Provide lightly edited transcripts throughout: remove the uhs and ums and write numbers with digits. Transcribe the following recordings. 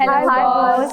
Hi, boss.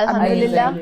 Alhamdulillah.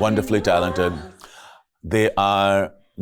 wonderfully talented. They are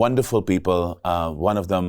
Wonderful people. One of them,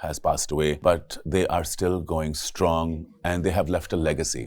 has passed away, but they are still going strong and they have left a legacy.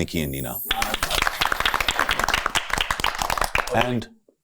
Nikki and Nina. And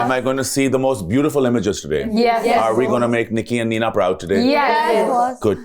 Am I going to see the most beautiful images today? Yes. Are we going to make Nikki and Nina proud today? Yes, boss. Good.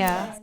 Yeah.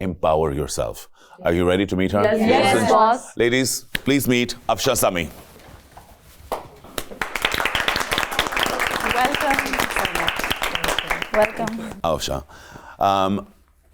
empower yourself. Are you ready to meet her? Yes, boss. Ladies, please meet Afsha Sami. Welcome. Afsha.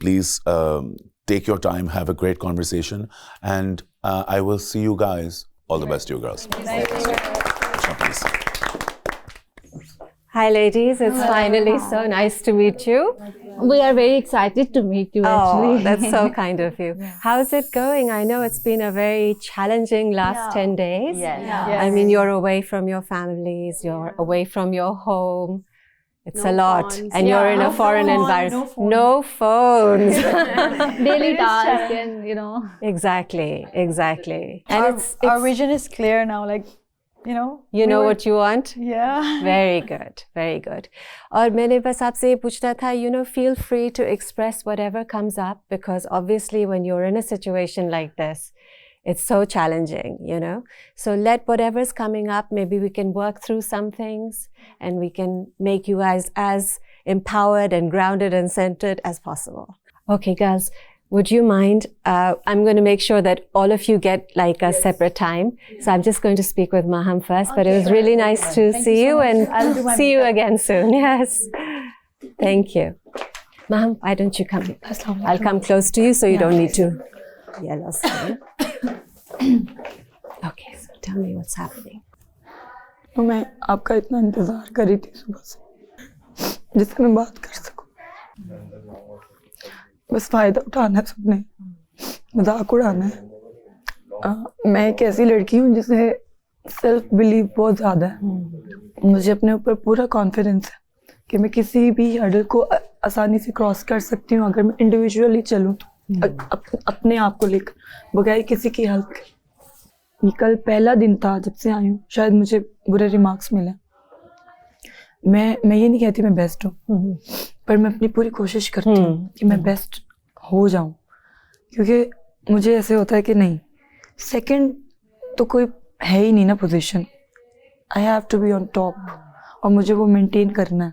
Please take your time, have a great conversation, and I will see you guys. All the best to you girls. Afsha, please. Hi ladies, it's finally so nice to meet you. We are very excited to meet you actually. Oh, that's so kind of you. How's it going? I know it's been a very challenging last 10 days. Yes. I mean, you're away from your families, you're away from your home. It's No a lot. phones. And you're in a No foreign phone, environment. no phone. No phones. Daily task and, you know. Exactly. And our vision is clear now, like, you know. you know what you want? Yeah. Very good. اور میں نے بس آپ سے یہ پوچھنا تھا, you know, feel free to express whatever comes up, because obviously when you're in a situation like this, it's so challenging, you know. So let whatever's coming up, maybe we can work through some things and we can make you guys as empowered and grounded and centered as possible. Okay, girls, would you mind? I'm going to make sure that all of you get like a separate time. So I'm just going to speak with Maham first, but it was really nice to see you and see you again soon. Yes. Thank you. Maham, why don't you come here? I'll come close to you so you don't need to yell or scream. Okay, so tell me what's happening. تو میں آپ کا اتنا انتظار کر رہی تھی صبح سے, جس سے میں بات کر سکوں. بس فائدہ اٹھانا ہے سب نے, مذاق اڑانا ہے. میں ایک ایسی لڑکی ہوں جسے سیلف بلیو بہت زیادہ ہے. مجھے اپنے اوپر پورا کانفیڈنس ہے کہ میں کسی بھی ہرڈل کو آسانی سے کراس کر سکتی ہوں اگر میں انڈیویجولی چلوں تو, اپنے آپ کو لے کر بغیر کسی کی ہیلپ کے. یہ کل پہلا دن تھا جب سے آئی ہوں, شاید مجھے برے ریمارکس ملے. میں یہ نہیں کہتی میں بیسٹ ہوں, پر میں اپنی پوری کوشش کرتی ہوں کہ میں بیسٹ ہو جاؤں, کیونکہ مجھے ایسے ہوتا ہے کہ نہیں, سیکنڈ تو کوئی ہے ہی نہیں نا position. I have to be on top, اور مجھے وہ مینٹین کرنا ہے.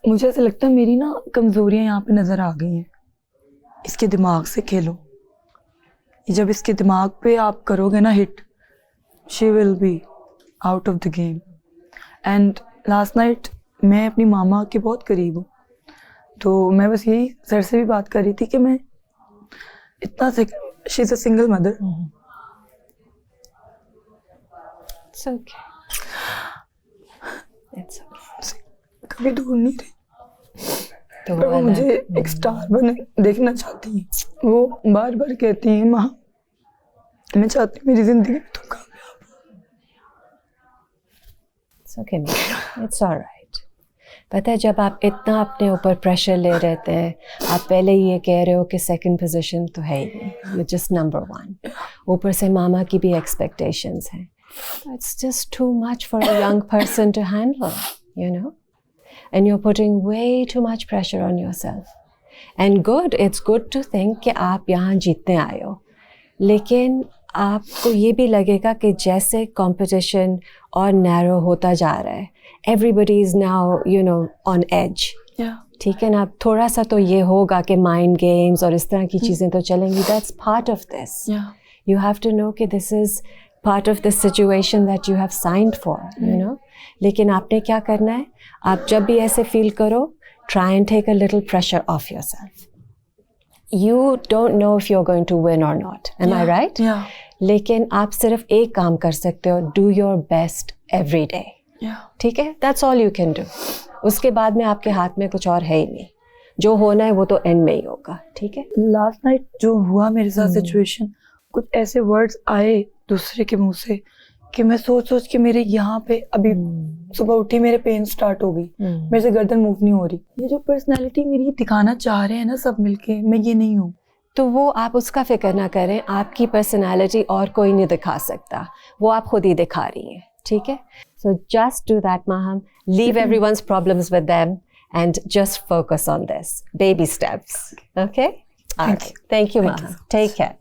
مجھے ایسا لگتا ہے میری نا کمزوریاں یہاں پہ نظر آ گئی ہیں. اس کے دماغ سے کھیلو, جب اس کے دماغ پہ آپ کرو گے نا hit, she will be out of the game. And last night میں اپنی ماما کے بہت قریب ہوں, تو میں بس یہی سر سے بھی بات کر رہی تھی کہ میں اتنا شی از اے سنگل مدر. کبھی دور نہیں رہی, پر وہ مجھے ایک سٹار بنے دیکھنا چاہتی ہیں. وہ بار بار کہتی ہیں ماں میں چاہتی ہوں میری زندگی میں تم کامیاب ہو. It's okay, ma'am. It's all right. پتہ ہے جب آپ اتنا اپنے اوپر پریشر لے رہتے ہیں, آپ پہلے یہ کہہ رہے ہو کہ سیکنڈ پوزیشن تو ہے ہی نہیں, یو جسٹ نمبر 1. اوپر سے ماما کی بھی ایکسپیکٹیشنز ہیں. It's just too much for a young person to handle, you know. And you're putting way too much pressure on yourself. And it's good to think کہ آپ یہاں جیتنے آئے ہو, لیکن آپ کو یہ بھی لگے گا کہ جیسے کمپٹیشن اور نیرو ہوتا جا رہا ہے, every is now you know on edge. ٹھیک ہے نا, تھوڑا سا تو یہ ہوگا کہ مائنڈ گیمز اور اس طرح کی چیزیں تو چلیں گی. That's part of this. You have to know کہ this is part of this situation that you have signed for, you know. لیکن آپ نے کیا کرنا ہے, آپ جب بھی ایسے فیل کرو, try and take a little pressure of yourself. You don't know if you are going to win or not, am I right? لیکن آپ صرف ایک کام کر سکتے ہو, do your best every day. ٹھیک ہے, that's all you can do. اس کے بعد میں آپ کے ہاتھ میں کچھ اور ہے ہی نہیں, جو ہونا ہے وہ تو اینڈ میں ہی ہوگا. ٹھیک ہے. لاسٹ نائٹ جو ہوا میرے ساتھ سچویشن, کچھ ایسے ورڈز آئے دوسرے کے منہ سے کہ میں سوچ کے میرے یہاں پہ ابھی صبح اٹھی میرے پین سٹارٹ ہو گئی, میرے سے گردن موو نہیں ہو رہی. یہ جو پرسنالٹی میری دکھانا چاہ رہے ہیں نا سب مل کے, میں یہ نہیں ہوں. تو وہ آپ اس کا فکر نہ کریں, آپ کی پرسنالٹی اور کوئی نہیں دکھا سکتا, وہ آپ خود ہی دکھا رہی ہیں. ٹھیک ہے. So just do that Maham, leave everyone's problems with them and just focus on this baby steps. Okay, thank you Maham, take care.